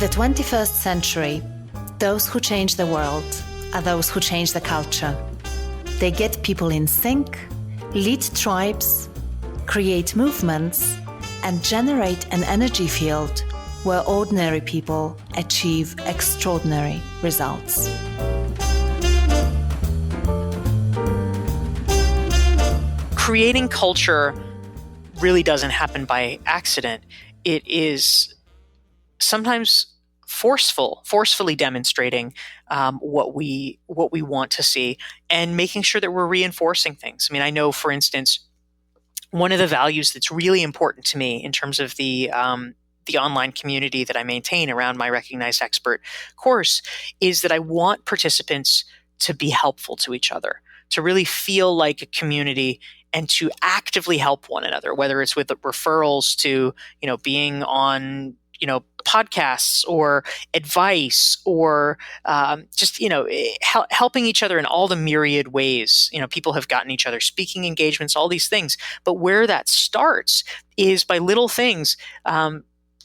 the 21st century, those who change the world are those who change the culture. They get people in sync, lead tribes, create movements, and generate an energy field where ordinary people achieve extraordinary results. Creating culture really doesn't happen by accident. It is sometimes forcefully demonstrating what we want to see and making sure that we're reinforcing things. I mean, I know, for instance, one of the values that's really important to me in terms of the online community that I maintain around my Recognized Expert course is that I want participants to be helpful to each other, to really feel like a community and to actively help one another, whether it's with referrals to, being on, podcasts or advice or just, helping each other in all the myriad ways. People have gotten each other speaking engagements, all these things. But where that starts is by little things.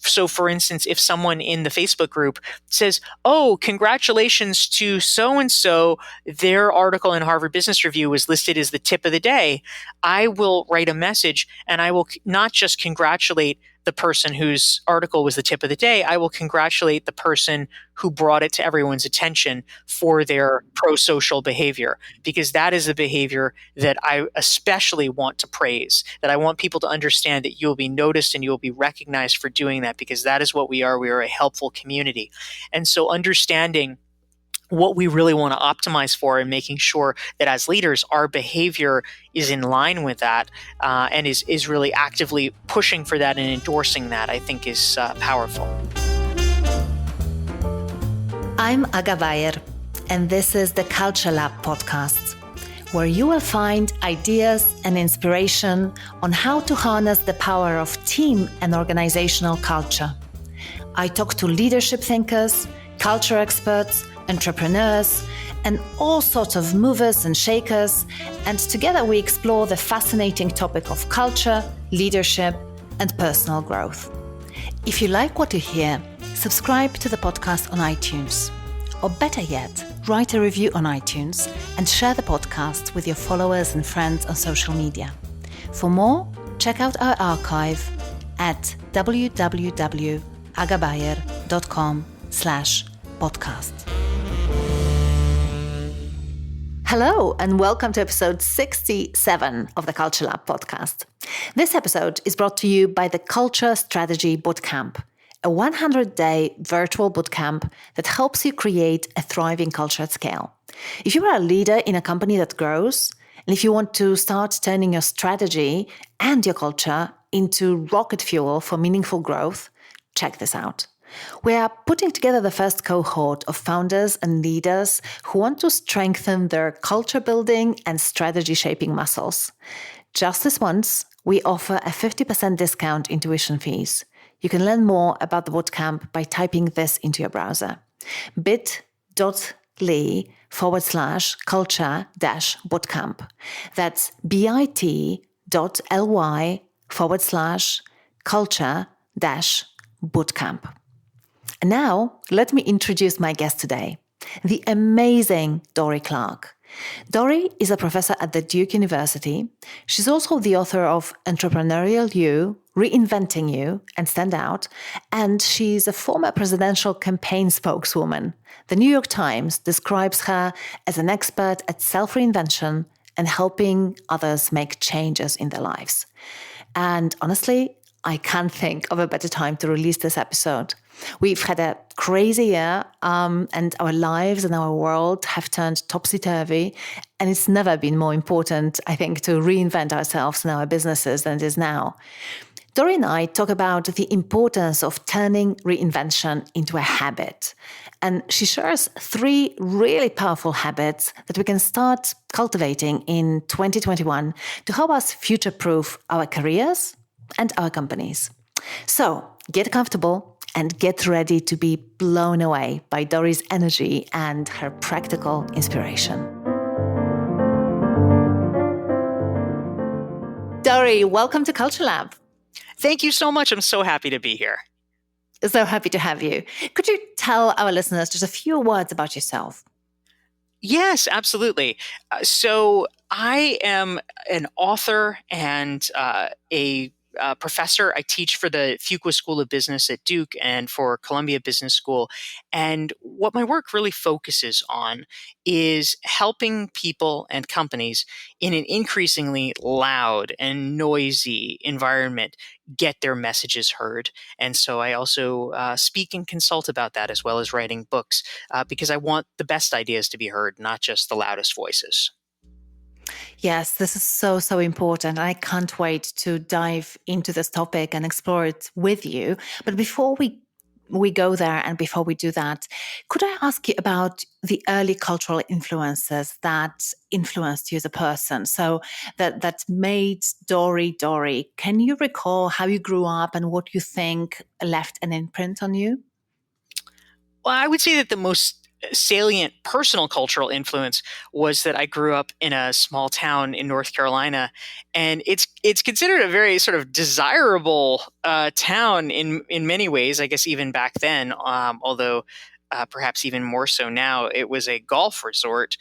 So for instance, if someone in the Facebook group says, "Oh, congratulations to so-and-so, their article in Harvard Business Review was listed as the tip of the day," I will write a message and I will not just congratulate the person whose article was the tip of the day, I will congratulate the person who brought it to everyone's attention for their pro-social behavior, because that is the behavior that I especially want to praise, that I want people to understand that you'll be noticed and you'll be recognized for doing that, because that is what we are. We are a helpful community. And so understanding what we really want to optimize for and making sure that as leaders, our behavior is in line with that and is really actively pushing for that and endorsing that, I think is powerful. I'm Aga Bayer, and this is the CultureLab podcast, where you will find ideas and inspiration on how to harness the power of team and organizational culture. I talk to leadership thinkers, culture experts, entrepreneurs, and all sorts of movers and shakers, and together we explore the fascinating topic of culture, leadership, and personal growth. If you like what you hear, subscribe to the podcast on iTunes, or better yet, write a review on iTunes and share the podcast with your followers and friends on social media. For more, check out our archive at www.agabayer.com/podcast. Hello, and welcome to episode 67 of the CultureLab podcast. This episode is brought to you by the Culture Strategy Bootcamp, a 100-day virtual bootcamp that helps you create a thriving culture at scale. If you are a leader in a company that grows, and if you want to start turning your strategy and your culture into rocket fuel for meaningful growth, check this out. We are putting together the first cohort of founders and leaders who want to strengthen their culture building and strategy shaping muscles. Just this once, we offer a 50% discount in tuition fees. You can learn more about the bootcamp by typing this into your browser: bit.ly/culture-bootcamp. That's bit.ly/culture-bootcamp. And now, let me introduce my guest today, the amazing Dorie Clark. Dorie is a professor at the Duke University. She's also the author of Entrepreneurial You, Reinventing You, and Stand Out, and she's a former presidential campaign spokeswoman. The New York Times describes her as an expert at self-reinvention and helping others make changes in their lives. And honestly, I can't think of a better time to release this episode. We've had a crazy year, and our lives and our world have turned topsy-turvy, and it's never been more important, I think, to reinvent ourselves and our businesses than it is now. Dorie and I talk about the importance of turning reinvention into a habit, and she shares 3 really powerful habits that we can start cultivating in 2021 to help us future-proof our careers and our companies. So get comfortable and get ready to be blown away by Dorie's energy and her practical inspiration. Dorie, welcome to CultureLab. Thank you so much. I'm so happy to be here. So happy to have you. Could you tell our listeners just a few words about yourself? Yes, absolutely. So I am an author and a professor. I teach for the Fuqua School of Business at Duke and for Columbia Business School. And what my work really focuses on is helping people and companies in an increasingly loud and noisy environment get their messages heard. And so I also speak and consult about that as well as writing books because I want the best ideas to be heard, not just the loudest voices. Yes, this is so, so important. I can't wait to dive into this topic and explore it with you. But before we go there and before we do that, could I ask you about the early cultural influences that influenced you as a person? So that made Dorie Dorie. Can you recall how you grew up and what you think left an imprint on you? Well, I would say that the most salient personal cultural influence was that I grew up in a small town in North Carolina, and it's considered a very sort of desirable town in many ways. I guess even back then, although. Perhaps even more so now, it was a golf resort.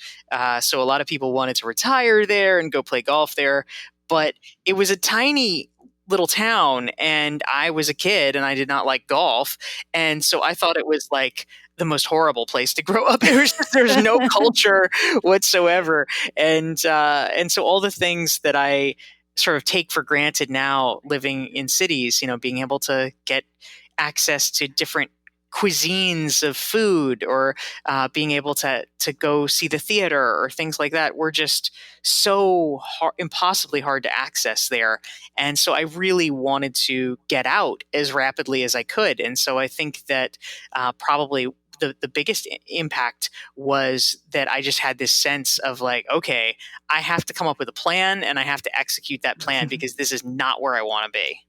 So a lot of people wanted to retire there and go play golf there. But it was a tiny little town, and I was a kid and I did not like golf. And so I thought it was like the most horrible place to grow up. There's no culture whatsoever, and so all the things that I sort of take for granted now, living in cities, being able to get access to different cuisines of food, or being able to go see the theater or things like that, were just so impossibly hard to access there. And so I really wanted to get out as rapidly as I could. And so I think that probably the biggest impact was that I just had this sense of like, okay, I have to come up with a plan and I have to execute that plan because this is not where I want to be.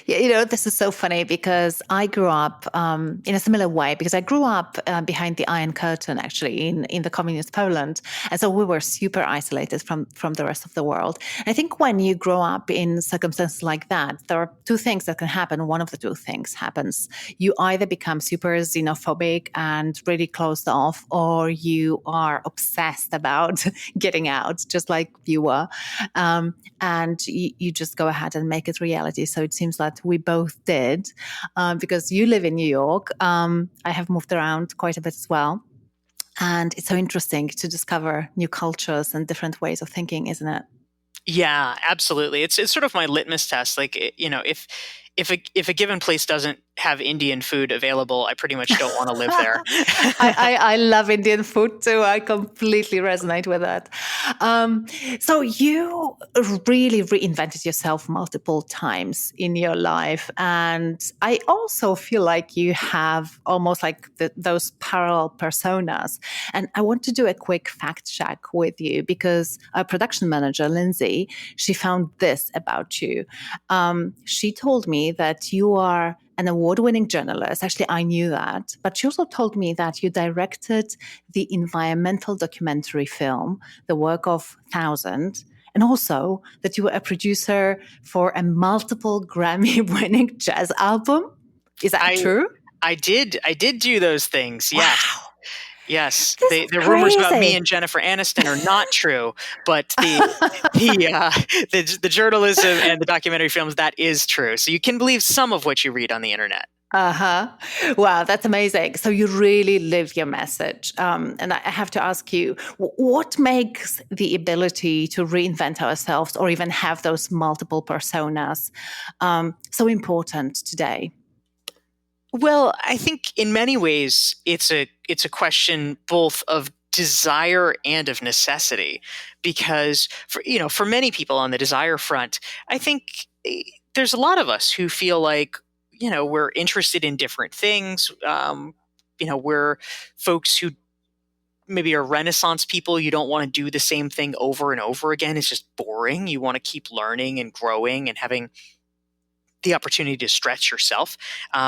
Yeah, this is so funny because I grew up in a similar way because I grew up behind the Iron Curtain, actually, in the communist Poland. And so we were super isolated from the rest of the world. I think when you grow up in circumstances like that, there are two things that can happen. One of the two things happens. You either become super xenophobic and really closed off, or you are obsessed about getting out, just like you were. And you just go ahead and make it reality. So it seems that we both did, because you live in New York. I have moved around quite a bit as well. And it's so interesting to discover new cultures and different ways of thinking, isn't it? Yeah, absolutely. It's sort of my litmus test. Like, if a given place doesn't have Indian food available, I pretty much don't want to live there. I love Indian food too. I completely resonate with that. Um, so you really reinvented yourself multiple times in your life. And I also feel like you have almost like those parallel personas. And I want to do a quick fact check with you because our production manager, Lindsay, she found this about you. She told me that you are an award-winning journalist. Actually, I knew that. But she also told me that you directed the environmental documentary film, The Work of Thousand, and also that you were a producer for a multiple Grammy-winning jazz album. Is that I true? I did do those things. Yes. Wow, Yes, this is the rumors about me crazy. and Jennifer Aniston are not true, but the journalism and the documentary films, that is true. So you can believe some of what you read on the internet. Uh-huh. Wow, that's amazing. So you really live your message. And I have to ask you, what makes the ability to reinvent ourselves or even have those multiple personas so important today? Well, I think in many ways it's a question both of desire and of necessity, because for many people on the desire front, I think there's a lot of us who feel like we're interested in different things. We're folks who maybe are Renaissance people. You don't want to do the same thing over and over again. It's just boring. You want to keep learning and growing and having the opportunity to stretch yourself.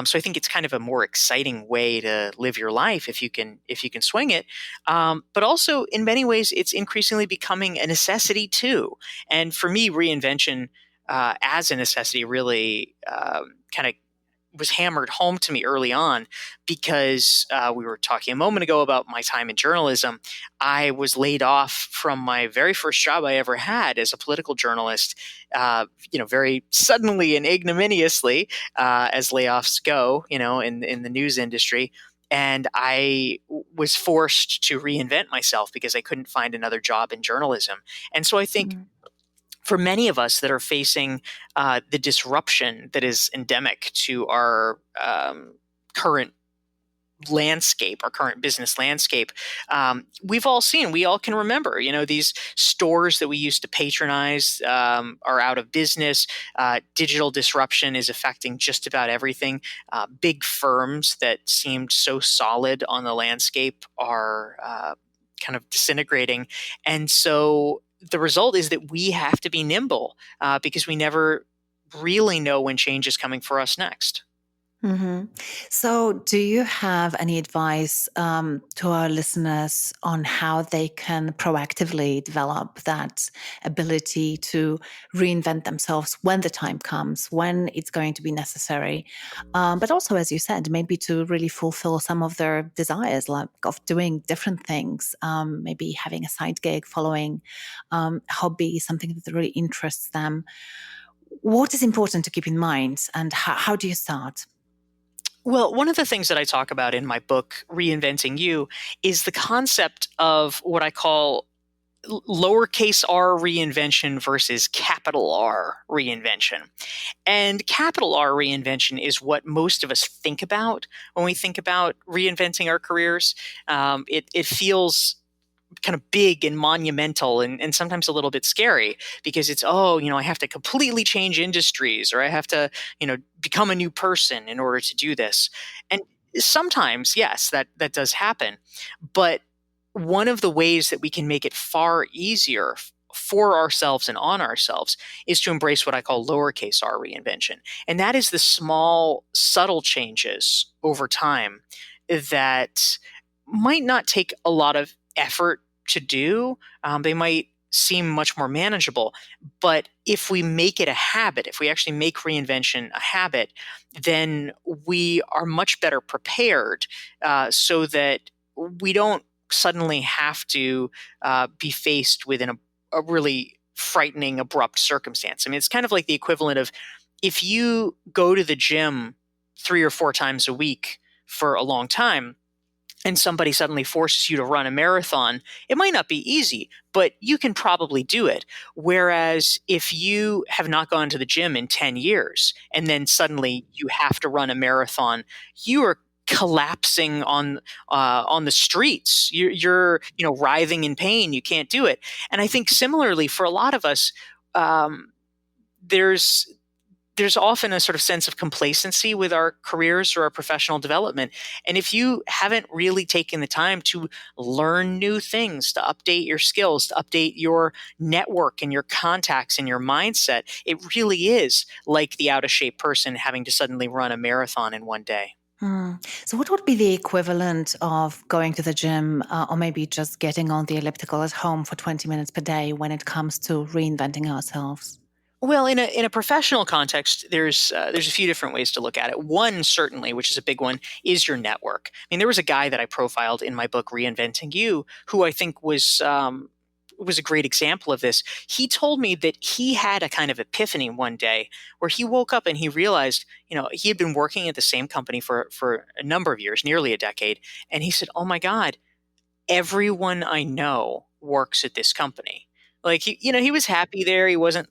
So I think it's kind of a more exciting way to live your life if you can swing it. But also in many ways, it's increasingly becoming a necessity too. And for me, reinvention as a necessity really kind of was hammered home to me early on because we were talking a moment ago about my time in journalism. I was laid off from my very first job I ever had as a political journalist, very suddenly and ignominiously, as layoffs go, in the news industry. And I was forced to reinvent myself because I couldn't find another job in journalism. And so I think for many of us that are facing the disruption that is endemic to our current landscape, our current business landscape, we all can remember, these stores that we used to patronize are out of business. Digital disruption is affecting just about everything. Big firms that seemed so solid on the landscape are kind of disintegrating. And so the result is that we have to be nimble because we never really know when change is coming for us next. Mm-hmm. So, do you have any advice to our listeners on how they can proactively develop that ability to reinvent themselves when the time comes, when it's going to be necessary? But also, as you said, maybe to really fulfill some of their desires, like of doing different things, maybe having a side gig, following hobby, something that really interests them. What is important to keep in mind, and how do you start? Well, one of the things that I talk about in my book, Reinventing You, is the concept of what I call lowercase r reinvention versus capital R reinvention. And capital R reinvention is what most of us think about when we think about reinventing our careers. It feels kind of big and monumental and sometimes a little bit scary because it's, I have to completely change industries, or I have to, become a new person in order to do this. And sometimes, yes, that does happen. But one of the ways that we can make it far easier for ourselves and on ourselves is to embrace what I call lowercase r reinvention. And that is the small, subtle changes over time that might not take a lot of effort to do. They might seem much more manageable. But if we make it a habit, if we actually make reinvention a habit, then we are much better prepared so that we don't suddenly have to be faced with a really frightening, abrupt circumstance. I mean, it's kind of like the equivalent of if you go to the gym 3 or 4 times a week for a long time, and somebody suddenly forces you to run a marathon, it might not be easy, but you can probably do it. Whereas if you have not gone to the gym in 10 years and then suddenly you have to run a marathon, you are collapsing on the streets. You're writhing in pain. You can't do it. And I think similarly for a lot of us, there's often a sort of sense of complacency with our careers or our professional development. And if you haven't really taken the time to learn new things, to update your skills, to update your network and your contacts and your mindset, it really is like the out of shape person having to suddenly run a marathon in one day. So, what would be the equivalent of going to the gym or maybe just getting on the elliptical at home for 20 minutes per day when it comes to reinventing ourselves? Well, in a professional context, there's a few different ways to look at it. One, certainly, which is a big one, is your network. I mean, there was a guy that I profiled in my book, Reinventing You, who I think was a great example of this. He told me that he had a kind of epiphany one day where he woke up and he realized, he had been working at the same company for a number of years, nearly a decade, and he said, "Oh my God, everyone I know works at this company." Like he was happy there. He wasn't,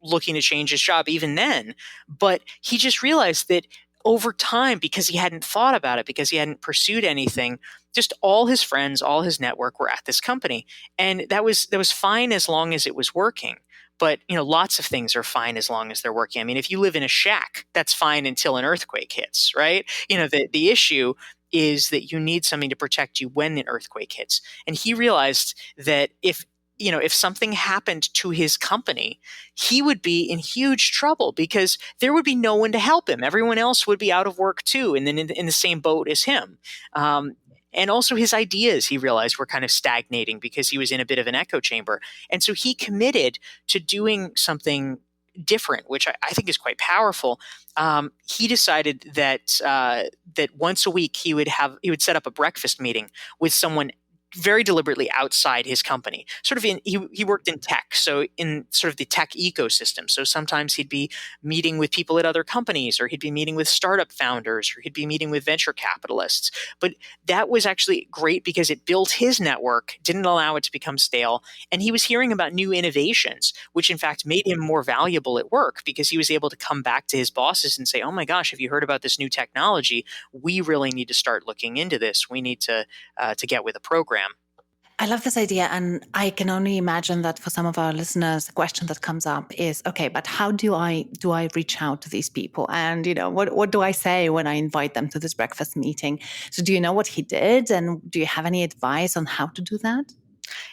looking to change his job even then, but he just realized that over time, because he hadn't thought about it, because he hadn't pursued anything, just all his friends, all his network were at this company. And that was fine as long as it was working. But, lots of things are fine as long as they're working. I mean, if you live in a shack, that's fine until an earthquake hits, right? The issue is that you need something to protect you when the earthquake hits. And he realized that if something happened to his company, he would be in huge trouble because there would be no one to help him. Everyone else would be out of work too, and then in the same boat as him. And also his ideas, he realized, were kind of stagnating because he was in a bit of an echo chamber. And so he committed to doing something different, which I think is quite powerful. He decided that that once a week he would set up a breakfast meeting with someone very deliberately outside his company. Sort of he worked in tech, so in sort of the tech ecosystem. So sometimes he'd be meeting with people at other companies, or he'd be meeting with startup founders, or he'd be meeting with venture capitalists. But that was actually great because it built his network, didn't allow it to become stale, and he was hearing about new innovations, which in fact made him more valuable at work because he was able to come back to his bosses and say, "Oh my gosh, have you heard about this new technology? We really need to start looking into this. We need to get with a program." I love this idea. And I can only imagine that for some of our listeners, the question that comes up is, okay, but how do I reach out to these people? And, what do I say when I invite them to this breakfast meeting? So do you know what he did? And do you have any advice on how to do that?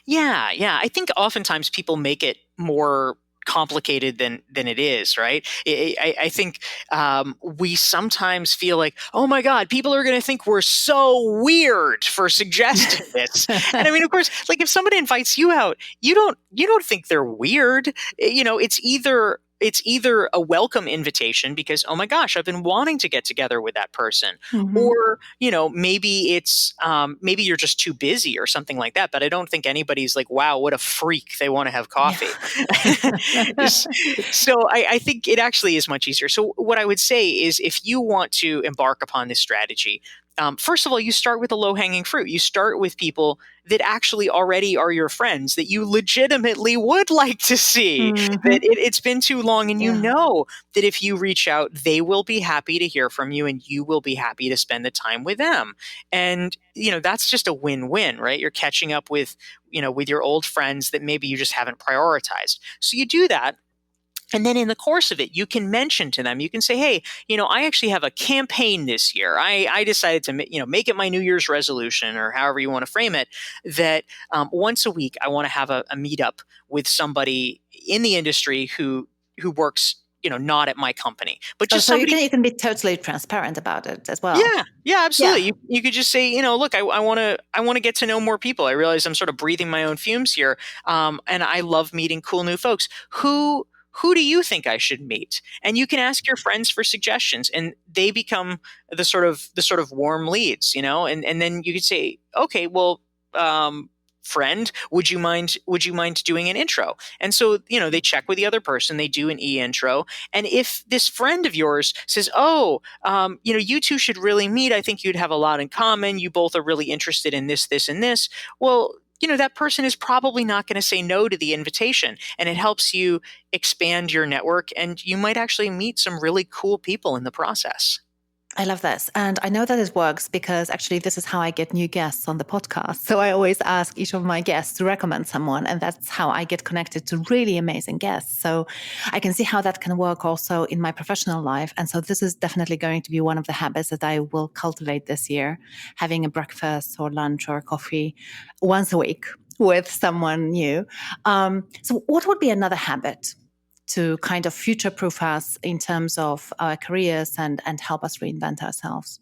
Yeah. I think oftentimes people make it more complicated than it is, right? I think we sometimes feel like, oh my God, people are going to think we're so weird for suggesting this. And I mean, of course, like if somebody invites you out, you don't think they're weird. It's either a welcome invitation because, oh my gosh, I've been wanting to get together with that person. Mm-hmm. Or, maybe it's, maybe you're just too busy or something like that. But I don't think anybody's like, wow, what a freak. They want to have coffee. Yeah. So I think it actually is much easier. So what I would say is if you want to embark upon this strategy, first of all, you start with the low-hanging fruit. You start with people that actually already are your friends that you legitimately would like to see. Mm-hmm. That it's been too long, and you know that if you reach out, they will be happy to hear from you, and you will be happy to spend the time with them. And that's just a win-win, right? You're catching up with your old friends that maybe you just haven't prioritized. So you do that. And then in the course of it, you can mention to them, you can say, hey, I actually have a campaign this year. I decided to, make it my New Year's resolution, or however you want to frame it, that once a week, I want to have a meetup with somebody in the industry who works, not at my company, but just so somebody. You can be totally transparent about it as well. Yeah, absolutely. Yeah. You could just say, look, I want to get to know more people. I realize I'm sort of breathing my own fumes here. And I love meeting cool new folks. Who do you think I should meet? And you can ask your friends for suggestions, and they become the sort of warm leads, and then you could say, okay, well, friend, would you mind doing an intro? And so, they check with the other person, they do an e-intro. And if this friend of yours says, oh, you two should really meet, I think you'd have a lot in common. You both are really interested in this, and this. Well, that person is probably not going to say no to the invitation, and it helps you expand your network, and you might actually meet some really cool people in the process. I love this. And I know that it works because actually this is how I get new guests on the podcast. So I always ask each of my guests to recommend someone, and that's how I get connected to really amazing guests. So I can see how that can work also in my professional life. And so this is definitely going to be one of the habits that I will cultivate this year, having a breakfast or lunch or coffee once a week with someone new. So what would be another habit to kind of future-proof us in terms of our careers and help us reinvent ourselves?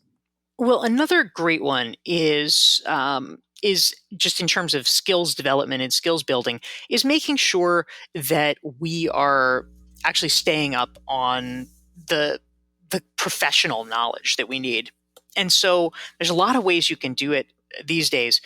Well, another great one is just in terms of skills development and skills building, is making sure that we are actually staying up on the professional knowledge that we need. And so there's a lot of ways you can do it these days.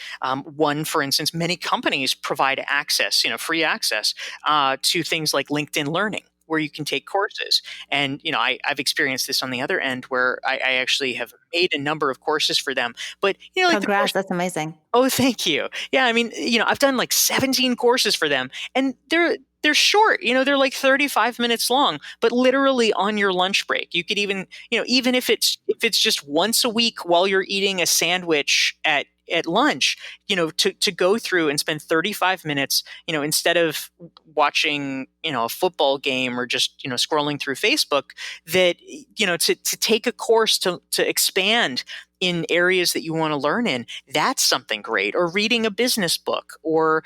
One, for instance, many companies provide access, free access to things like LinkedIn Learning, where you can take courses. And, I've experienced this on the other end where I actually have made a number of courses for them. But, Congrats, that's amazing. Oh, thank you. Yeah, I mean, I've done like 17 courses for them, and they're short, they're like 35 minutes long, but literally on your lunch break. You could even, even if it's just once a week while you're eating a sandwich at lunch, to go through and spend 35 minutes, instead of watching, a football game or just, scrolling through Facebook, that, to take a course to expand in areas that you want to learn in, that's something great. Or reading a business book, or,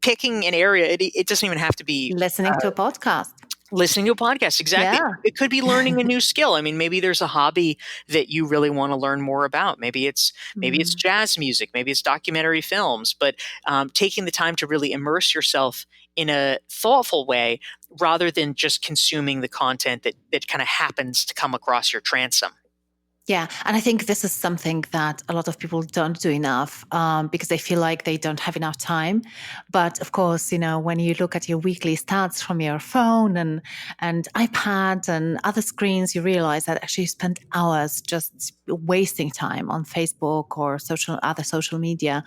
picking an area. It doesn't even have to be listening to a podcast. Listening to a podcast, exactly. Yeah. It could be learning a new skill. I mean, maybe there's a hobby that you really want to learn more about. Maybe it's jazz music, maybe it's documentary films. But taking the time to really immerse yourself in a thoughtful way rather than just consuming the content that kind of happens to come across your transom. Yeah. And I think this is something that a lot of people don't do enough because they feel like they don't have enough time. But of course, when you look at your weekly stats from your phone and iPad and other screens, you realize that actually you spend hours just wasting time on Facebook or other social media.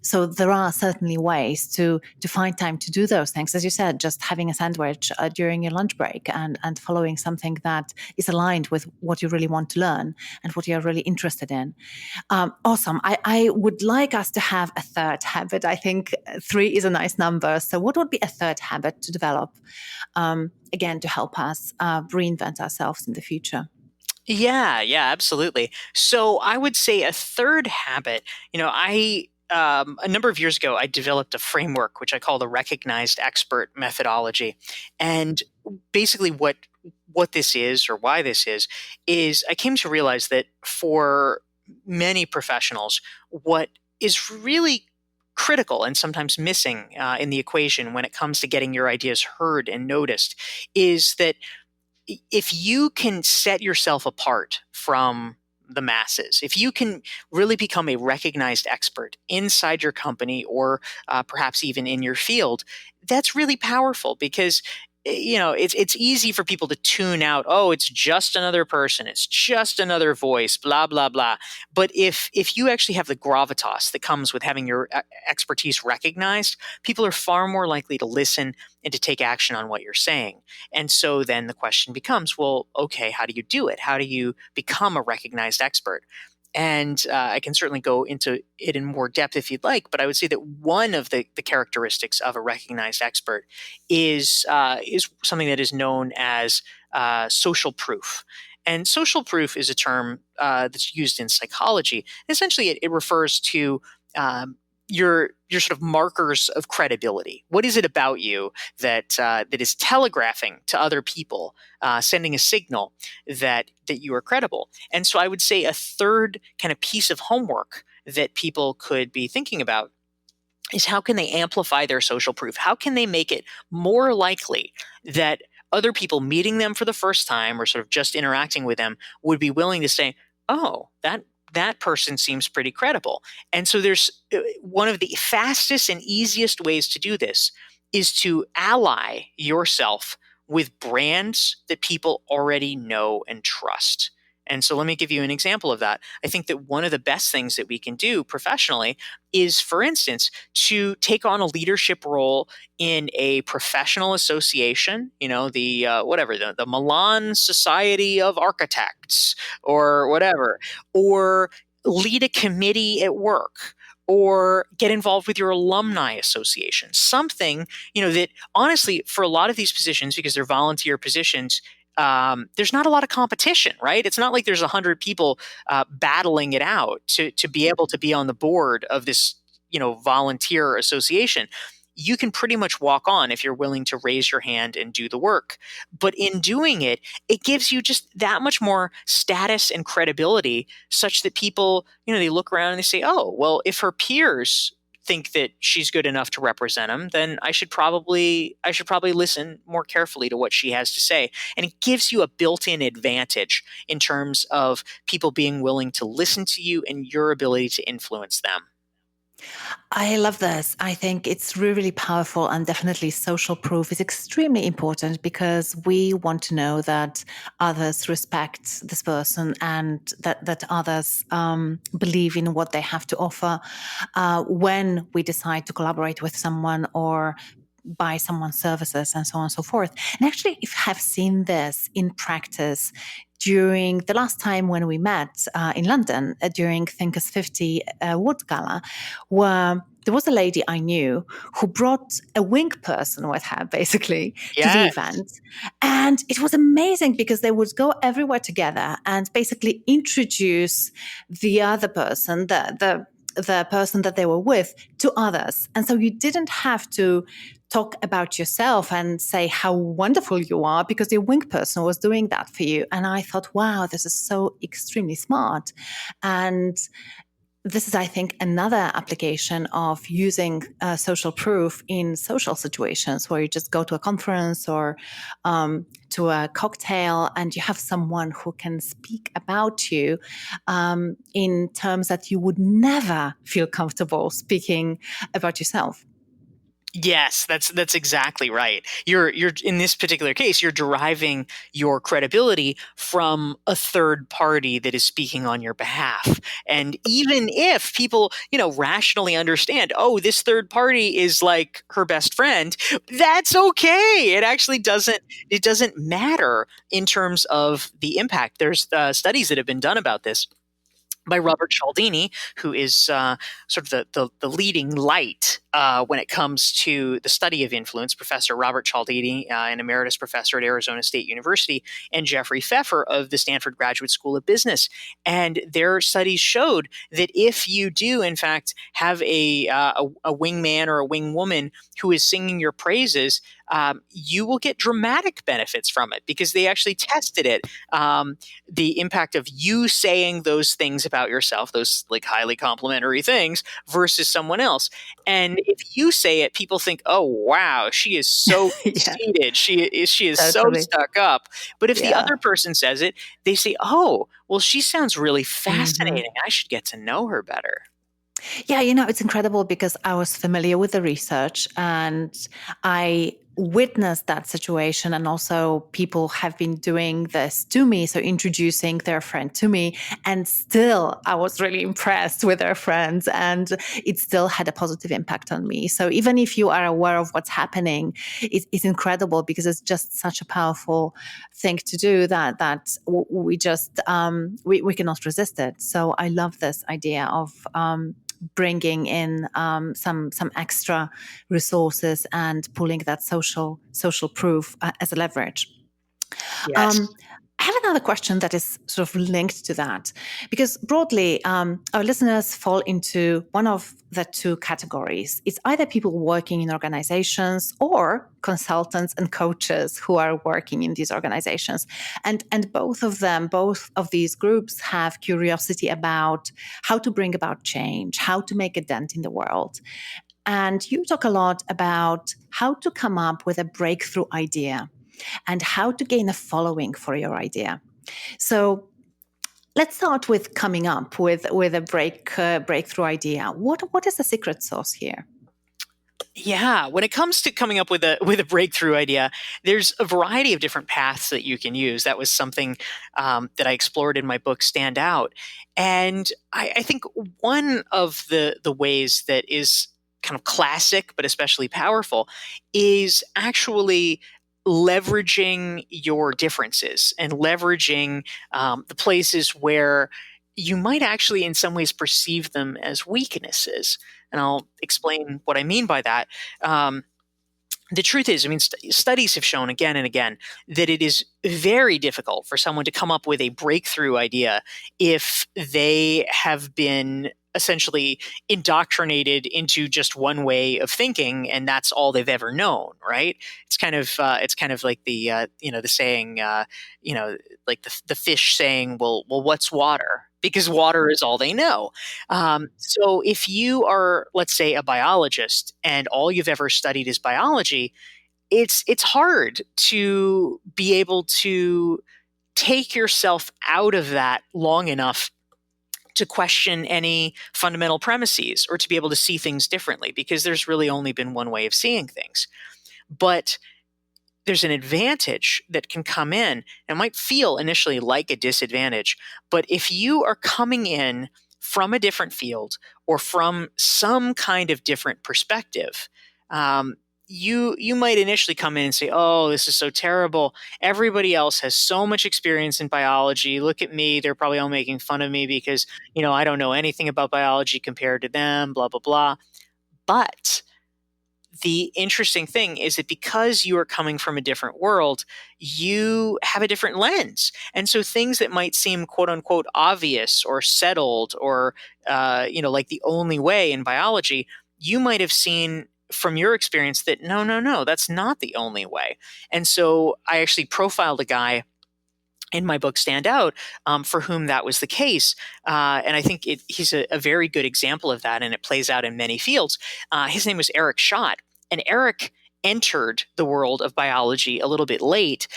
So there are certainly ways to find time to do those things. As you said, just having a sandwich during your lunch break and following something that is aligned with what you really want to learn and what you're really interested in. Awesome. I would like us to have a third habit. I think 3 is a nice number. So what would be a third habit to develop, again, to help us reinvent ourselves in the future? Yeah, absolutely. So I would say a third habit, a number of years ago, I developed a framework which I call the recognized expert methodology. And basically what this is, or why this is I came to realize that for many professionals, what is really critical and sometimes missing in the equation when it comes to getting your ideas heard and noticed is that if you can set yourself apart from the masses, if you can really become a recognized expert inside your company or perhaps even in your field, that's really powerful because it's easy for people to tune out. Oh, it's just another person. It's just another voice. Blah blah blah. But if you actually have the gravitas that comes with having your expertise recognized, people are far more likely to listen and to take action on what you're saying. And so then the question becomes, well, okay, how do you do it? How do you become a recognized expert? And I can certainly go into it in more depth if you'd like, but I would say that one of the characteristics of a recognized expert is something that is known as social proof. And social proof is a term that's used in psychology. Essentially, it refers to your sort of markers of credibility. What is it about you that is telegraphing to other people, sending a signal that you are credible? And so I would say a third kind of piece of homework that people could be thinking about is how can they amplify their social proof? How can they make it more likely that other people meeting them for the first time or sort of just interacting with them would be willing to say, oh, that person seems pretty credible. And so there's one of the fastest and easiest ways to do this is to ally yourself with brands that people already know and trust. And so let me give you an example of that. I think that one of the best things that we can do professionally is, for instance, to take on a leadership role in a professional association, the Milan Society of Architects or whatever, or lead a committee at work, or get involved with your alumni association. Something, that honestly, for a lot of these positions, because they're volunteer positions, there's not a lot of competition, right? It's not like there's 100 people battling it out to be able to be on the board of this, volunteer association. You can pretty much walk on if you're willing to raise your hand and do the work. But in doing it, it gives you just that much more status and credibility such that people, they look around and they say, oh, well, if her peers think that she's good enough to represent them, then I should probably listen more carefully to what she has to say. And it gives you a built-in advantage in terms of people being willing to listen to you and your ability to influence them. I love this. I think it's really, really powerful, and definitely social proof is extremely important because we want to know that others respect this person and that others believe in what they have to offer when we decide to collaborate with someone or buy someone's services and so on and so forth. And actually, if I have seen this in practice during the last time when we met in London during Thinkers 50 Award Gala, where there was a lady I knew who brought a wing person with her, basically, to the Yes. event. And it was amazing because they would go everywhere together and basically introduce the other person, the person that they were with, to others. And so you didn't have to talk about yourself and say how wonderful you are because your wing person was doing that for you. And I thought, wow, this is so extremely smart. And this is, I think, another application of using social proof in social situations where you just go to a conference or to a cocktail and you have someone who can speak about you in terms that you would never feel comfortable speaking about yourself. Yes, that's exactly right. You're in this particular case, you're deriving your credibility from a third party that is speaking on your behalf. And even if people, rationally understand, oh, this third party is like her best friend, that's okay. It doesn't matter in terms of the impact. There's studies that have been done about this by Robert Cialdini, who is sort of the leading light when it comes to the study of influence. Professor Robert Cialdini, an emeritus professor at Arizona State University, and Jeffrey Pfeffer of the Stanford Graduate School of Business. And their studies showed that if you do, in fact, have a wingman or a wingwoman who is singing your praises, you will get dramatic benefits from it because they actually tested it. The impact of you saying those things about yourself, those like highly complimentary things, versus someone else. And if you say it, people think, "Oh, wow, she is so Yeah, conceited. She is so totally. stuck up." But if the Yeah. other person says it, they say, "Oh, well, she sounds really Mm-hmm. fascinating. I should get to know her better." Yeah, it's incredible because I was familiar with the research and I witnessed that situation. And also, people have been doing this to me, so introducing their friend to me. And still, I was really impressed with their friends, and it still had a positive impact on me. So, even if you are aware of what's happening, it's incredible because it's just such a powerful thing to do that we just we cannot resist it. So, I love this idea of bringing in some extra resources and pulling that social proof as a leverage. Yes. Um, I have another question that is sort of linked to that, because broadly, our listeners fall into one of the two categories. It's either people working in organizations or consultants and coaches who are working in these organizations. And both of these groups have curiosity about how to bring about change, how to make a dent in the world. And you talk a lot about how to come up with a breakthrough idea and how to gain a following for your idea. So let's start with coming up with a breakthrough idea. What is the secret sauce here? Yeah, when it comes to coming up with a breakthrough idea, there's a variety of different paths that you can use. That was something that I explored in my book Stand Out, and I think one of the ways that is kind of classic but especially powerful is actually leveraging your differences and leveraging the places where you might actually in some ways perceive them as weaknesses. And I'll explain what I mean by that. Um, the truth is, I mean, studies have shown again and again that it is very difficult for someone to come up with a breakthrough idea if they have been essentially indoctrinated into just one way of thinking and that's all they've ever known, right? It's kind of like the saying, you know like the fish saying, well, what's water, because water is all they know. So if you are, let's say, a biologist and all you've ever studied is biology, it's hard to be able to take yourself out of that long enough to question any fundamental premises or to be able to see things differently, because there's really only been one way of seeing things. But there's an advantage that can come in and might feel initially like a disadvantage. But if you are coming in from a different field or from some kind of different perspective, um, you might initially come in and say, "Oh, this is so terrible. Everybody else has so much experience in biology. Look at me. They're probably all making fun of me because I don't know anything about biology compared to them. Blah blah blah." But the interesting thing is that because you are coming from a different world, you have a different lens. And so things that might seem quote unquote obvious or settled or, like the only way in biology, you might have seen from your experience that no, no, no, that's not the only way. And so I actually profiled a guy in my book stand out, for whom that was the case. And I think he's a very good example of that, and it plays out in many fields. His name was Eric Schott, and Eric entered the world of biology a little bit late.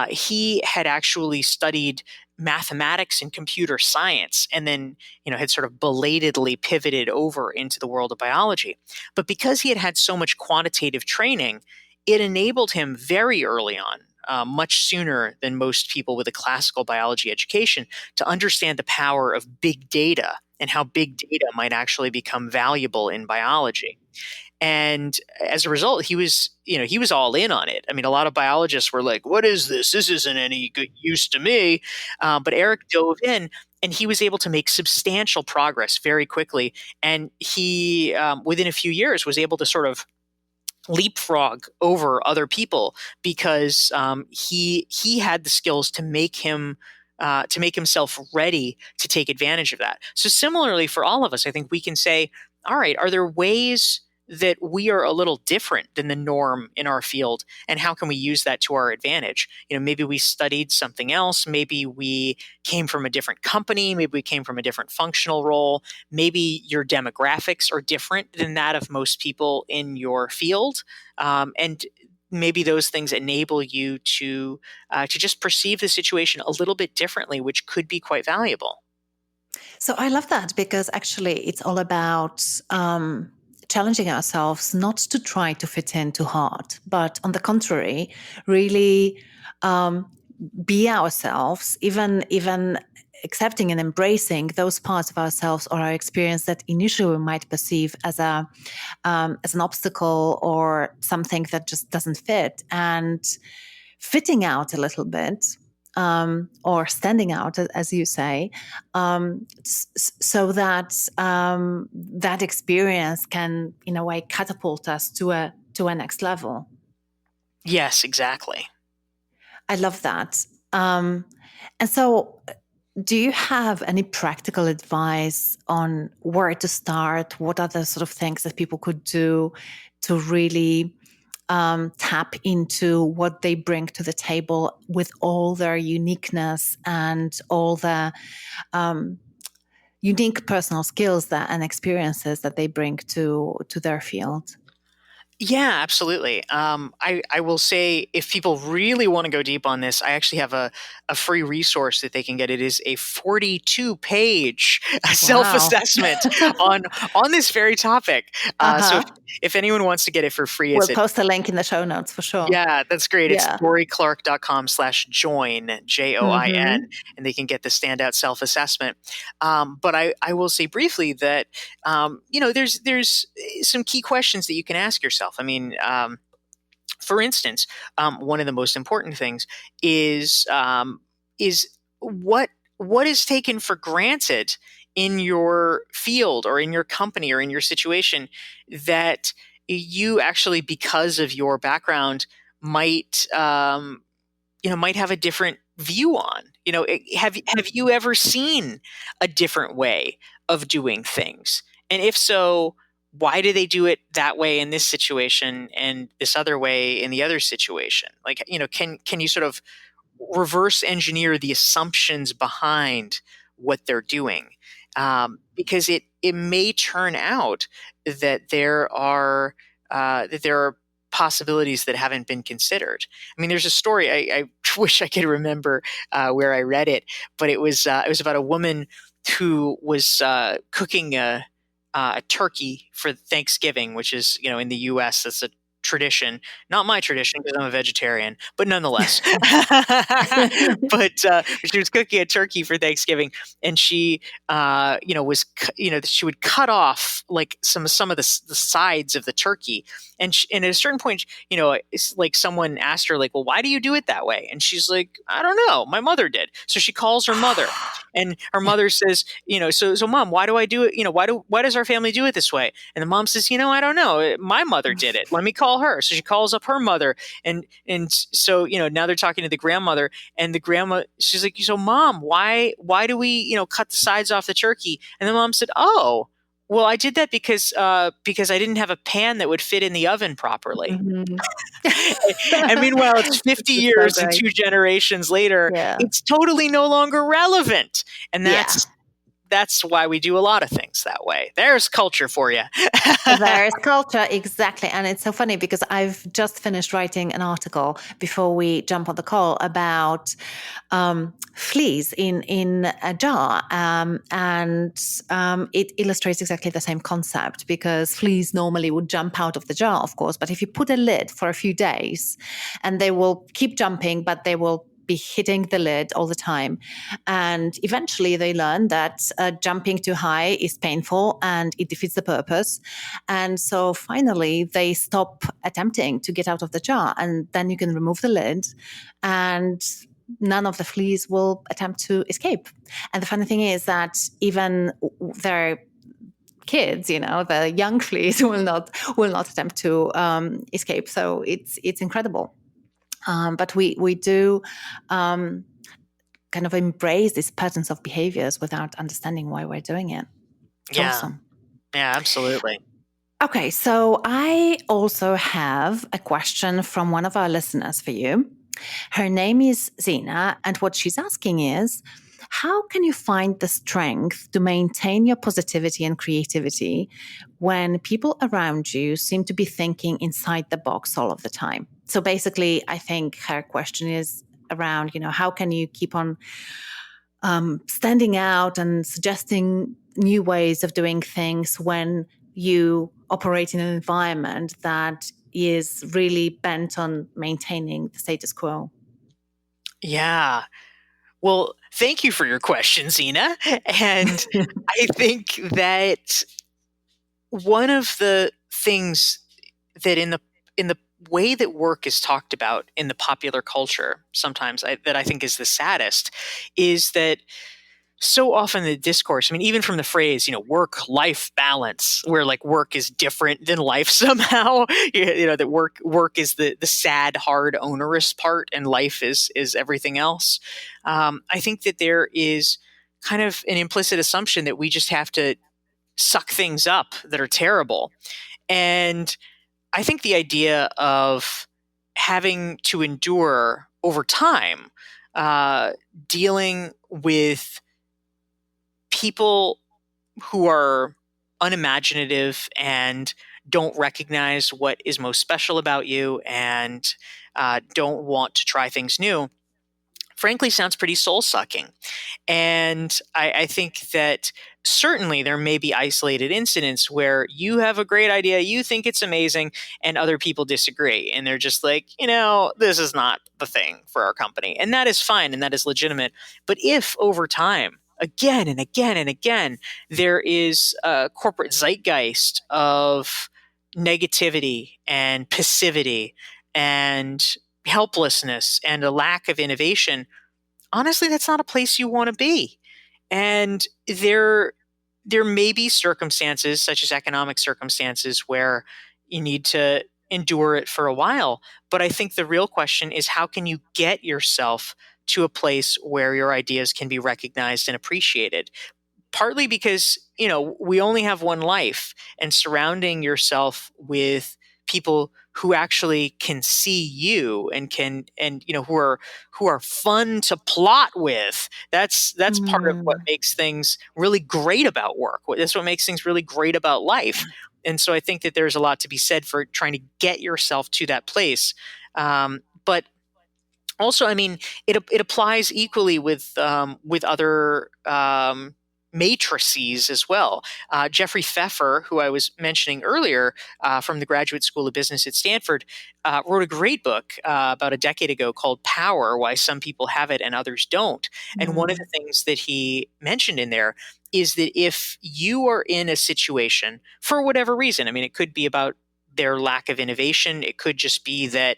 He had actually studied mathematics and computer science, and then had sort of belatedly pivoted over into the world of biology. But because he had had so much quantitative training, it enabled him very early on, much sooner than most people with a classical biology education, to understand the power of big data and how big data might actually become valuable in biology. And as a result, he was all in on it. I mean, a lot of biologists were like, "What is this? This isn't any good use to me." But Eric dove in, and he was able to make substantial progress very quickly. And he, within a few years, was able to sort of leapfrog over other people, because he had the skills to make himself ready to take advantage of that. So similarly, for all of us, I think we can say, all right, are there ways that we are a little different than the norm in our field, and how can we use that to our advantage? Maybe we studied something else, maybe we came from a different company, maybe we came from a different functional role, maybe your demographics are different than that of most people in your field, and maybe those things enable you to just perceive the situation a little bit differently, which could be quite valuable. So I love that, because actually it's all about challenging ourselves not to try to fit in too hard, but on the contrary, really be ourselves, even accepting and embracing those parts of ourselves or our experience that initially we might perceive as an obstacle or something that just doesn't fit, and fitting out a little bit. Or standing out, as you say, so that that experience can, in a way, catapult us to a next level. Yes, exactly. I love that. And so, do you have any practical advice on where to start? What are the sort of things that people could do to really tap into what they bring to the table with all their uniqueness and all the unique personal skills and experiences that they bring to their field? Yeah, absolutely. I will say, if people really want to go deep on this, I actually have a free resource that they can get. It is a 42-page Wow. self-assessment on this very topic. So if anyone wants to get it for free, We'll it's post a link in the show notes for sure. yeah, that's great. It's Yeah. DorieClark.com/join, JOIN, and they can get the standout self-assessment. But I will say briefly that, there's some key questions that you can ask yourself. I mean, for instance, one of the most important things is what is taken for granted in your field or in your company or in your situation that you actually, because of your background, might might have a different view on. Have you ever seen a different way of doing things? And if so, why do they do it that way in this situation and this other way in the other situation? Like, can you sort of reverse engineer the assumptions behind what they're doing? Because it may turn out that there are possibilities that haven't been considered. I mean, there's a story I wish I could remember where I read it, but it was about a woman who was cooking a turkey for Thanksgiving, which is, in the U.S. that's a tradition, not my tradition because I'm a vegetarian, but nonetheless. But she was cooking a turkey for Thanksgiving, and she, she would cut off like some of the sides of the turkey, and at a certain point, it's like someone asked her, like, well, why do you do it that way? And she's like, I don't know, my mother did. So she calls her mother, and her mother says, so mom, why do I do it? Why does our family do it this way? And the mom says, I don't know, my mother did it. Let me call her. So she calls up her mother, and so now they're talking to the grandmother, and the grandma, she's like, so mom, why do we cut the sides off the turkey? And the mom said, oh, Well, I did that because I didn't have a pan that would fit in the oven properly. Mhm. And meanwhile, it's This 50 is so years and great. 2 generations later, Yeah. it's totally no longer relevant. And Yeah. that's why we do a lot of things that way. There's culture for you. There's culture, exactly. And it's so funny because I've just finished writing an article before we jump on the call about fleas in a jar. And it illustrates exactly the same concept because fleas normally would jump out of the jar, of course. But if you put a lid for a few days and they will keep jumping, but they will be hitting the lid all the time. And eventually they learn that jumping too high is painful and it defeats the purpose. And so finally they stop attempting to get out of the jar. And then you can remove the lid and none of the fleas will attempt to escape. And the funny thing is that even their kids, the young fleas will not attempt to escape. So it's incredible. But we do kind of embrace these patterns of behaviors without understanding why we're doing it. It's Yeah. awesome. Yeah, absolutely. Okay, so I also have a question from one of our listeners for you. Her name is Zina, and what she's asking is, how can you find the strength to maintain your positivity and creativity when people around you seem to be thinking inside the box all of the time? So basically, I think her question is around, how can you keep on standing out and suggesting new ways of doing things when you operate in an environment that is really bent on maintaining the status quo? Yeah. Well, thank you for your question, Zena. And I think that one of the things that in the way that work is talked about in the popular culture sometimes that I think is the saddest is that so often the discourse, I mean, even from the phrase, work-life balance, where like work is different than life somehow, that work is the sad, hard, onerous part, and life is everything else. I think that there is kind of an implicit assumption that we just have to suck things up that are terrible. And I think the idea of having to endure over time, uh, dealing with people who are unimaginative and don't recognize what is most special about you and don't want to try things new, frankly, sounds pretty soul sucking. And I think that certainly there may be isolated incidents where you have a great idea, you think it's amazing, and other people disagree. And they're just like, this is not the thing for our company. And that is fine and that is legitimate. But if over time, again and again and again, there is a corporate zeitgeist of negativity and passivity and helplessness and a lack of innovation, honestly, that's not a place you want to be. And there may be circumstances, such as economic circumstances, where you need to endure it for a while. But I think the real question is, how can you get yourself to a place where your ideas can be recognized and appreciated? Partly because we only have one life, and surrounding yourself with people who actually can see you and can and who are fun to plot with, that's part of what Mm. makes things really great about work. That's what makes things really great about life. And so I think that there's a lot to be said for trying to get yourself to that place. But also, I mean, it applies equally with other matrices as well. Jeffrey Pfeffer, who I was mentioning earlier, from the Graduate School of Business at Stanford, wrote a great book about a decade ago called Power: Why Some People Have It and Others Don't. And one of the Mm. things that he mentioned in there is that if you are in a situation for whatever reason, I mean, it could be about their lack of innovation, it could just be that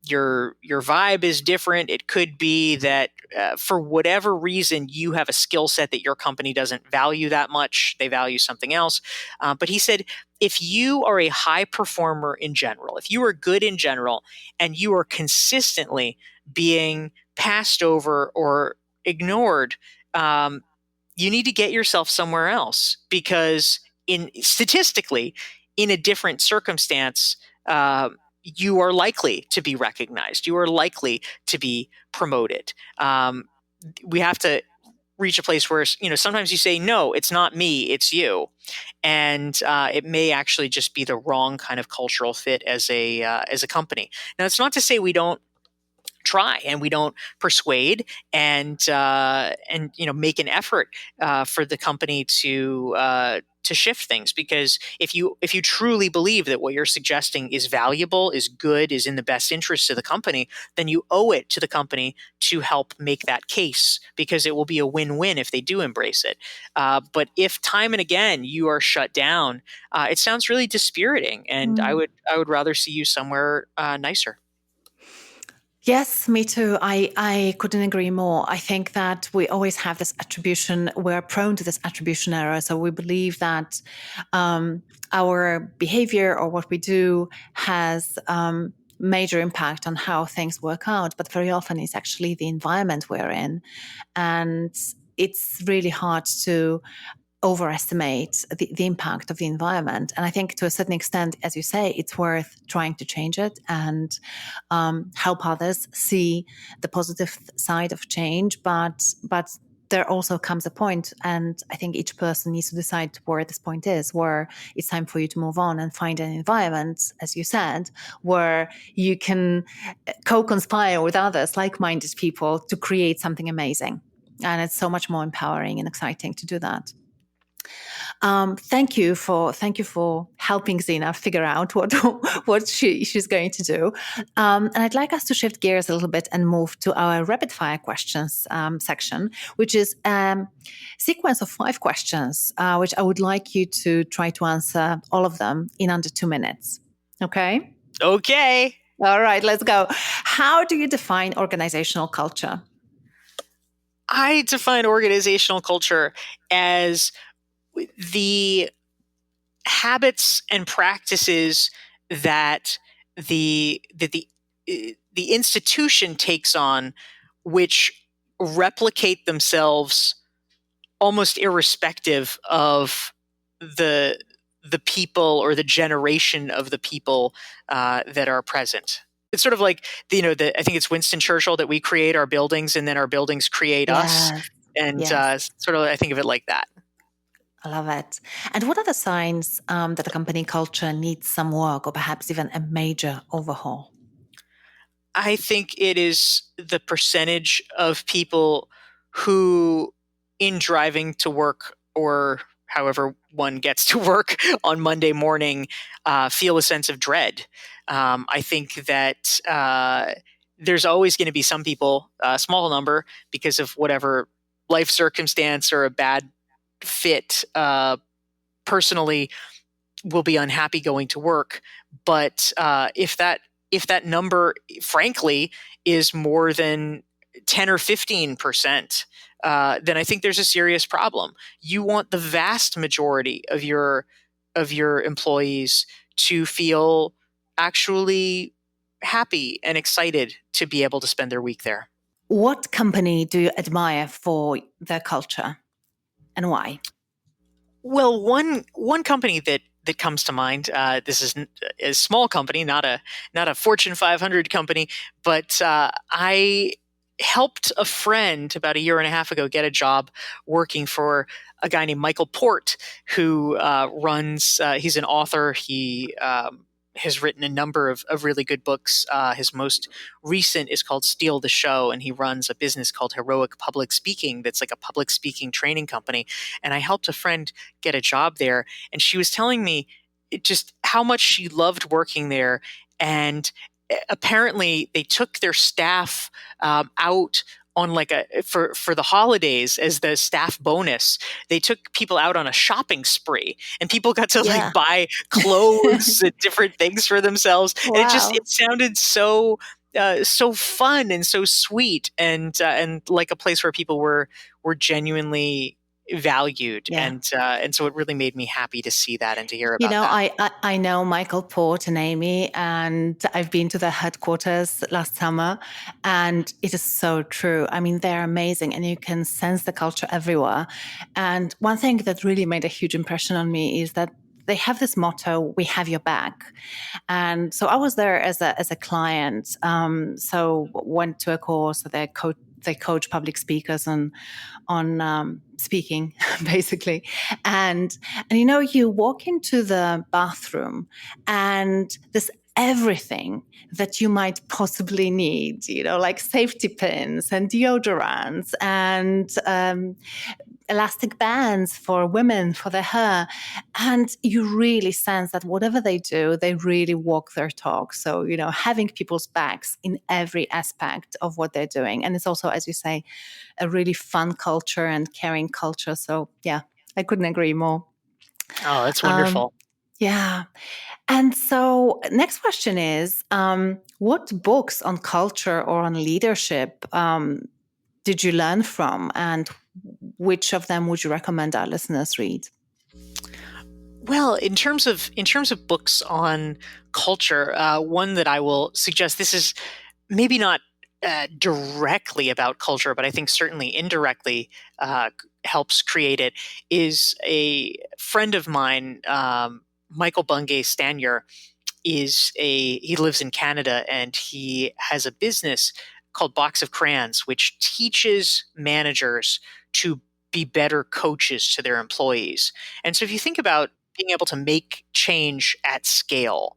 your vibe is different. It could be that for whatever reason you have a skill set that your company doesn't value that much. They value something else. But he said, if you are a high performer in general, if you are good in general, and you are consistently being passed over or ignored, um, you need to get yourself somewhere else, because statistically, in a different circumstance, you are likely to be recognized. You are likely to be promoted. We have to reach a place where, sometimes you say, no, it's not me, it's you. And it may actually just be the wrong kind of cultural fit as a company. Now, it's not to say we don't try and we don't persuade and make an effort for the company to shift things, because if you truly believe that what you're suggesting is valuable, is good, is in the best interest of the company, then you owe it to the company to help make that case, because it will be a win-win if they do embrace it. But if time and again you are shut down, it sounds really dispiriting, and I would rather see you somewhere nicer. Yes, me too. I couldn't agree more. I think that we always have this attribution, we're prone to this attribution error. So we believe that our behavior or what we do has major impact on how things work out. But very often it's actually the environment we're in. And it's really hard to overestimate the impact of the environment. And I think to a certain extent, as you say, it's worth trying to change it and help others see the positive side of change. But there also comes a point, and I think each person needs to decide where this point is, where it's time for you to move on and find an environment, as you said, where you can co-conspire with others, like-minded people, to create something amazing. And it's so much more empowering and exciting to do that. Thank you for helping Zina figure out what she's going to do. And I'd like us to shift gears a little bit and move to our rapid fire questions section, which is a sequence of 5 questions, which I would like you to try to answer all of them in under 2 minutes. Okay? Okay. All right, let's go. How do you define organizational culture? I define organizational culture as the habits and practices that the institution takes on, which replicate themselves almost irrespective of the people or the generation of the people that are present. It's sort of like, I think it's Winston Churchill that we create our buildings and then our buildings create us. And yes. Sort of, I think of it like that. I love it. And what are the signs that a company culture needs some work or perhaps even a major overhaul? I think it is the percentage of people who, in driving to work or however one gets to work on Monday morning, feel a sense of dread. I think that there's always going to be some people, a small number, because of whatever life circumstance or a bad fit personally, will be unhappy going to work. But if that number, frankly, is more than 10 or 15%, then I think there's a serious problem. You want the vast majority of your employees to feel actually happy and excited to be able to spend their week there. What company do you admire for their culture, and why? Well, one company that comes to mind. This is a small company, not a Fortune 500 company, but I helped a friend about a year and a half ago get a job working for a guy named Michael Port, who runs. He's an author. He has written a number of really good books. His most recent is called Steal the Show, and he runs a business called Heroic Public Speaking that's like a public speaking training company. And I helped a friend get a job there, and she was telling me just how much she loved working there. And apparently they took their staff out on for the holidays as the staff bonus. They took people out on a shopping spree, and people got to buy clothes and different things for themselves. Wow. And it sounded so fun and so sweet, and like a place where people were genuinely valued, Yeah. and so it really made me happy to see that and to hear You about know, that. I know Michael Port and Amy, and I've been to their headquarters last summer, and it is so true. I mean, they're amazing, and you can sense the culture everywhere. And one thing that really made a huge impression on me is that they have this motto, "We have your back." And so I was there as a client. So went to a course that they coach public speakers on speaking, basically. And you know, you walk into the bathroom and there's everything that you might possibly need, you know, like safety pins and deodorants and elastic bands for women for their hair. And you really sense that whatever they do, they really walk their talk. So, you know, having people's backs in every aspect of what they're doing. And it's also, as you say, a really fun culture and caring culture. So, yeah, I couldn't agree more. Oh, that's Um, wonderful. yeah. And so, next question is what books on culture or on leadership did you learn from? And which of them would you recommend our listeners read? Well, in terms of books on culture, one that I will suggest, this is maybe not directly about culture, but I think certainly indirectly helps create it, is a friend of mine, Michael Bungay Stanier. He lives in Canada, and he has a business called Box of Crayons, which teaches managers to be better coaches to their employees. And so if you think about being able to make change at scale,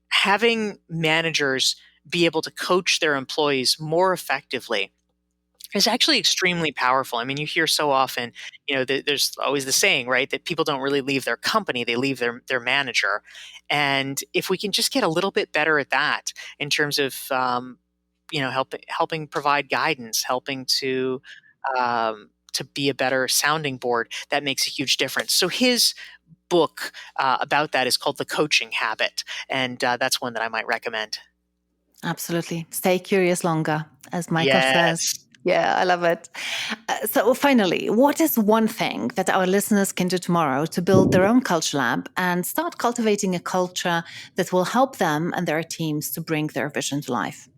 having managers be able to coach their employees more effectively is actually extremely powerful. I mean, you hear so often, there's always the saying, right, that people don't really leave their company, they leave their manager. And if we can just get a little bit better at that in terms of, helping provide guidance, helping to be a better sounding board, that makes a huge difference. So his book about that is called The Coaching Habit, and that's one that I might recommend. Absolutely. Stay curious longer, as Michael says. Yes. Yeah, I love it. So, finally, what is one thing that our listeners can do tomorrow to build their own culture lab and start cultivating a culture that will help them and their teams to bring their vision to life?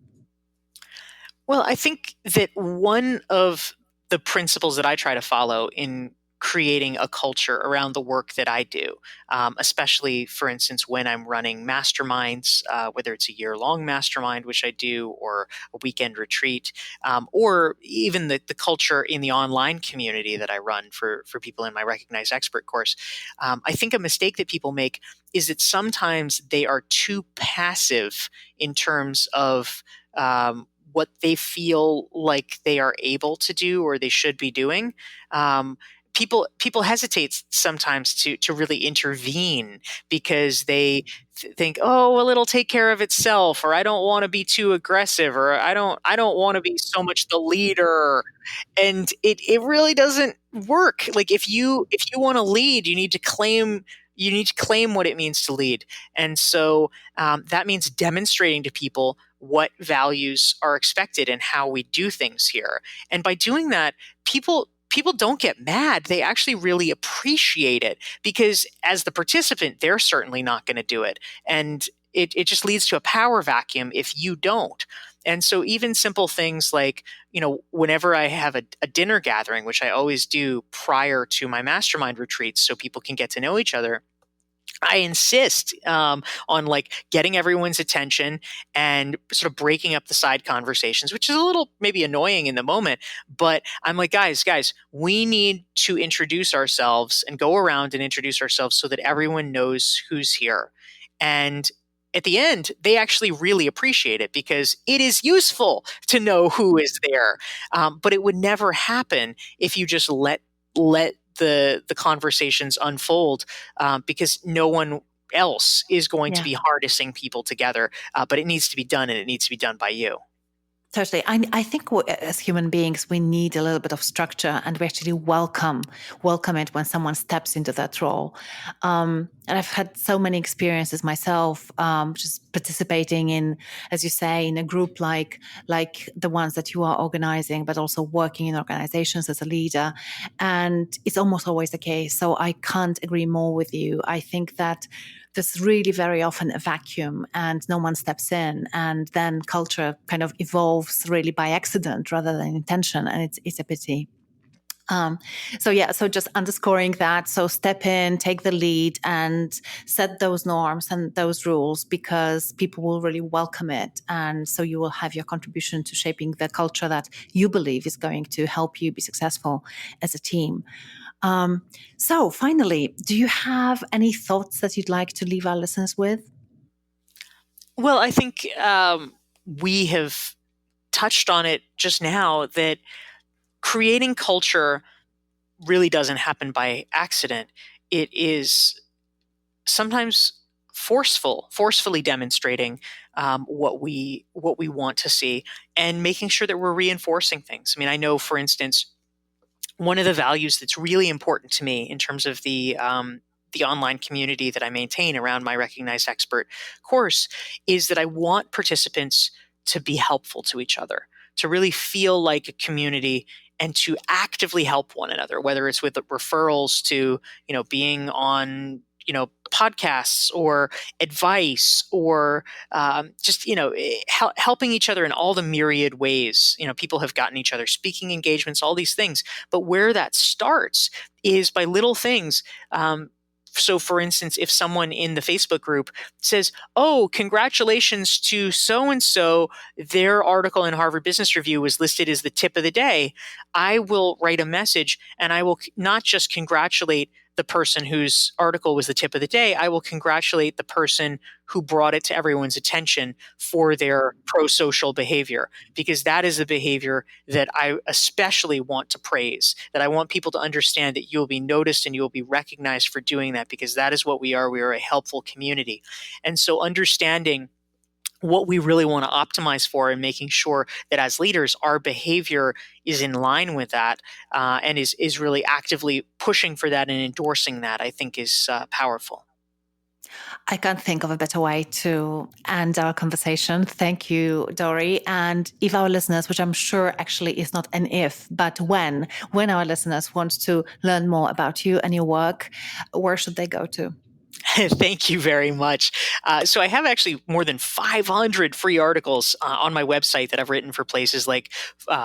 Well, I think that one of the principles that I try to follow in creating a culture around the work that I do, especially, for instance, when I'm running masterminds, whether it's a year-long mastermind, which I do, or a weekend retreat, or even the culture in the online community that I run for people in my Recognized Expert course. I think a mistake that people make is that sometimes they are too passive in terms of what they feel like they are able to do or they should be doing. People hesitate sometimes to really intervene because they think, oh, well, it'll take care of itself, or I don't want to be too aggressive, or I don't want to be so much the leader. And it really doesn't work. Like, if you want to lead, you need to claim what it means to lead. And so that means demonstrating to people what values are expected and how we do things here. And by doing that, people don't get mad. They actually really appreciate it, because as the participant, they're certainly not going to do it. And it just leads to a power vacuum if you don't. And so even simple things like, whenever I have a dinner gathering, which I always do prior to my mastermind retreats so people can get to know each other, I insist on like getting everyone's attention and sort of breaking up the side conversations, which is a little maybe annoying in the moment. But I'm like, guys, we need to introduce ourselves and go around and introduce ourselves so that everyone knows who's here. And at the end, they actually really appreciate it because it is useful to know who is there. But it would never happen if you just let the conversations unfold, because no one else is going to Yeah. be harnessing people together. But it needs to be done, and it needs to be done by you. Totally. I think as human beings, we need a little bit of structure, and we actually welcome it when someone steps into that role. And I've had so many experiences myself, just participating in, as you say, in a group like the ones that you are organizing, but also working in organizations as a leader. And it's almost always the case. So I can't agree more with you. I think that there's really very often a vacuum and no one steps in, and then culture kind of evolves really by accident rather than intention, and it's a pity. So just underscoring that. So step in, take the lead, and set those norms and those rules, because people will really welcome it, and so you will have your contribution to shaping the culture that you believe is going to help you be successful as a team. So finally, do you have any thoughts that you'd like to leave our listeners with? Well, I think we have touched on it just now, that creating culture really doesn't happen by accident. It is sometimes forcefully demonstrating what we want to see, and making sure that we're reinforcing things. I mean, I know, for instance, one of the values that's really important to me in terms of the online community that I maintain around my Recognized Expert course is that I want participants to be helpful to each other, to really feel like a community, and to actively help one another, whether it's with referrals to, being on, podcasts, or advice, or just, helping each other in all the myriad ways. People have gotten each other speaking engagements, all these things. But where that starts is by little things. So, for instance, if someone in the Facebook group says, "Oh, congratulations to so-and-so, their article in Harvard Business Review was listed as the tip of the day," I will write a message, and I will not just congratulate the person whose article was the tip of the day. I will congratulate the person who brought it to everyone's attention for their pro-social behavior, because that is the behavior that I especially want to praise, that I want people to understand that you'll be noticed and you'll be recognized for doing that, because that is what we are. We are a helpful community. And so understanding what we really want to optimize for, and making sure that as leaders, our behavior is in line with that, and is really actively pushing for that and endorsing that, I think is powerful. I can't think of a better way to end our conversation. Thank you, Dorie. And if our listeners, which I'm sure actually is not an if, but when our listeners want to learn more about you and your work, where should they go to? Thank you very much. So I have actually more than 500 free articles on my website that I've written for places like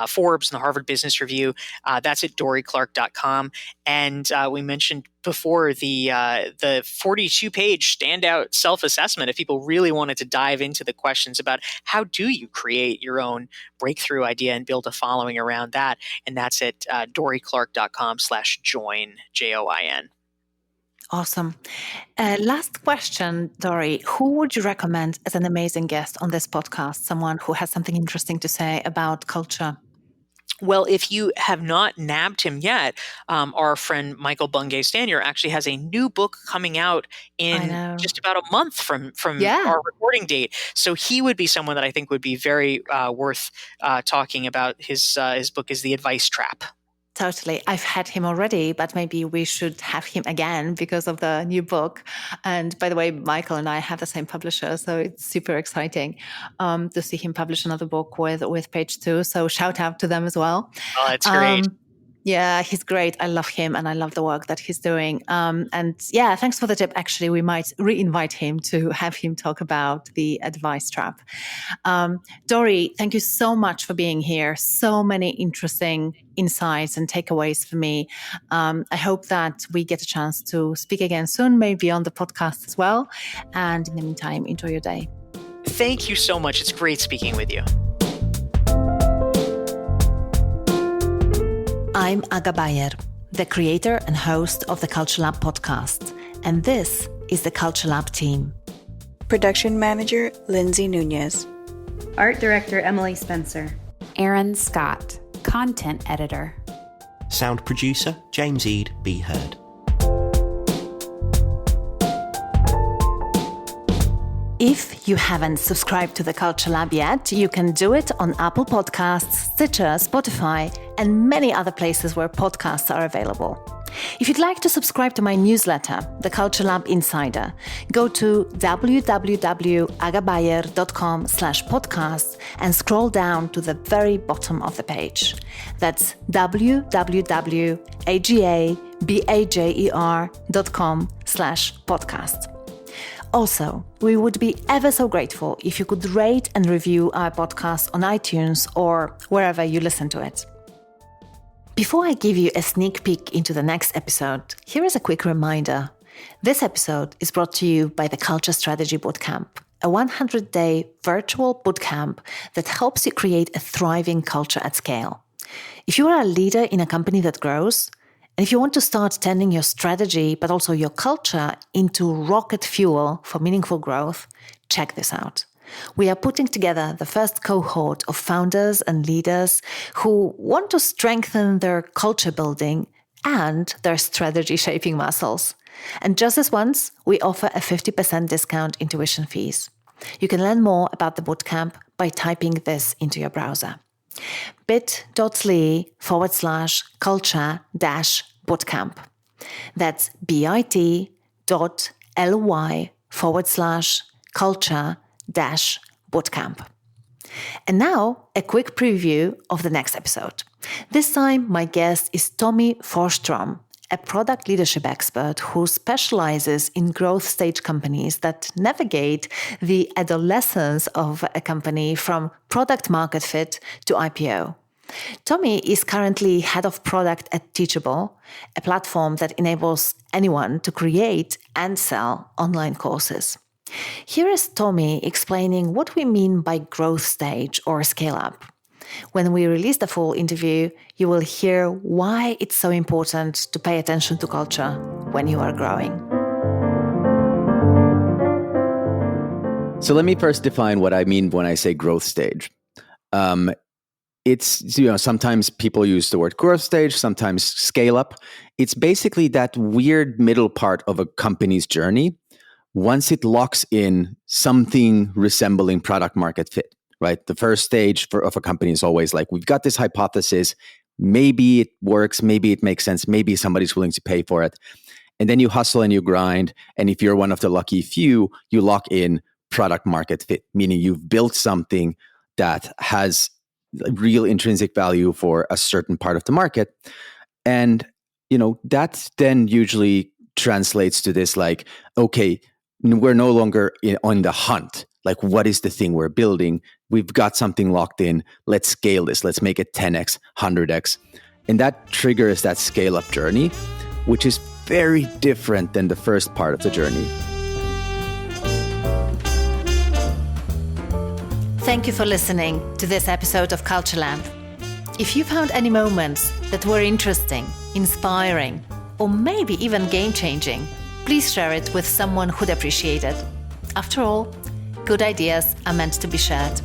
Forbes and the Harvard Business Review. That's at DorieClark.com. And we mentioned before the 42-page standout self-assessment, if people really wanted to dive into the questions about how do you create your own breakthrough idea and build a following around that. And that's at DorieClark.com/join, JOIN. Awesome. Last question, Dorie. Who would you recommend as an amazing guest on this podcast? Someone who has something interesting to say about culture? Well, if you have not nabbed him yet, our friend Michael Bungay-Stanier actually has a new book coming out in just about a month from our recording date. So he would be someone that I think would be very worth talking about. His book is The Advice Trap. Totally. I've had him already, but maybe we should have him again because of the new book. And by the way, Michael and I have the same publisher, so it's super exciting to see him publish another book with Page Two. So shout out to them as well. Oh, that's great. Yeah, he's great. I love him and I love the work that he's doing. And yeah, thanks for the tip. Actually, we might re-invite him to have him talk about the advice trap. Dorie, thank you so much for being here. So many interesting insights and takeaways for me. I hope that we get a chance to speak again soon, maybe on the podcast as well. And in the meantime, enjoy your day. Thank you so much. It's great speaking with you. I'm Aga Bayer, the creator and host of the CultureLab podcast, and this is the CultureLab team. Production Manager, Lindsay Nunez. Art Director, Emily Spencer. Aaron Scott, Content Editor. Sound Producer, James Eade, Be Heard. If you haven't subscribed to the CultureLab yet, you can do it on Apple Podcasts, Stitcher, Spotify, and many other places where podcasts are available. If you'd like to subscribe to my newsletter, the CultureLab Insider, go to www.agabayer.com/podcast and scroll down to the very bottom of the page. That's www.agabayer.com/podcast. Also, we would be ever so grateful if you could rate and review our podcast on iTunes or wherever you listen to it. Before I give you a sneak peek into the next episode, here is a quick reminder. This episode is brought to you by the Culture Strategy Bootcamp, a 100-day virtual bootcamp that helps you create a thriving culture at scale. If you are a leader in a company that grows, and if you want to start turning your strategy, but also your culture, into rocket fuel for meaningful growth, check this out. We are putting together the first cohort of founders and leaders who want to strengthen their culture building and their strategy shaping muscles. And just this once, we offer a 50% discount in tuition fees. You can learn more about the bootcamp by typing this into your browser. bit.ly/culture-bootcamp. That's bit.ly/culture-bootcamp. And now, a quick preview of the next episode. This time, my guest is Tommy Forsström, a product leadership expert who specializes in growth stage companies that navigate the adolescence of a company from product market fit to IPO. Tommy is currently head of product at Teachable, a platform that enables anyone to create and sell online courses. Here is Tommy explaining what we mean by growth stage or scale up. When we release the full interview, you will hear why it's so important to pay attention to culture when you are growing. So let me first define what I mean when I say growth stage. It's, sometimes people use the word growth stage, sometimes scale up. It's basically that weird middle part of a company's journey once it locks in something resembling product market fit, right? The first stage of a company is always like, we've got this hypothesis, maybe it works, maybe it makes sense, maybe somebody's willing to pay for it. And then you hustle and you grind. And if you're one of the lucky few, you lock in product market fit, meaning you've built something that has real intrinsic value for a certain part of the market. And, that then usually translates to this like, okay, we're no longer on the hunt. Like, what is the thing we're building? We've got something locked in. Let's scale this. Let's make it 10x, 100x. And that triggers that scale up journey, which is very different than the first part of the journey. Thank you for listening to this episode of CultureLab. If you found any moments that were interesting, inspiring, or maybe even game-changing, please share it with someone who'd appreciate it. After all, good ideas are meant to be shared.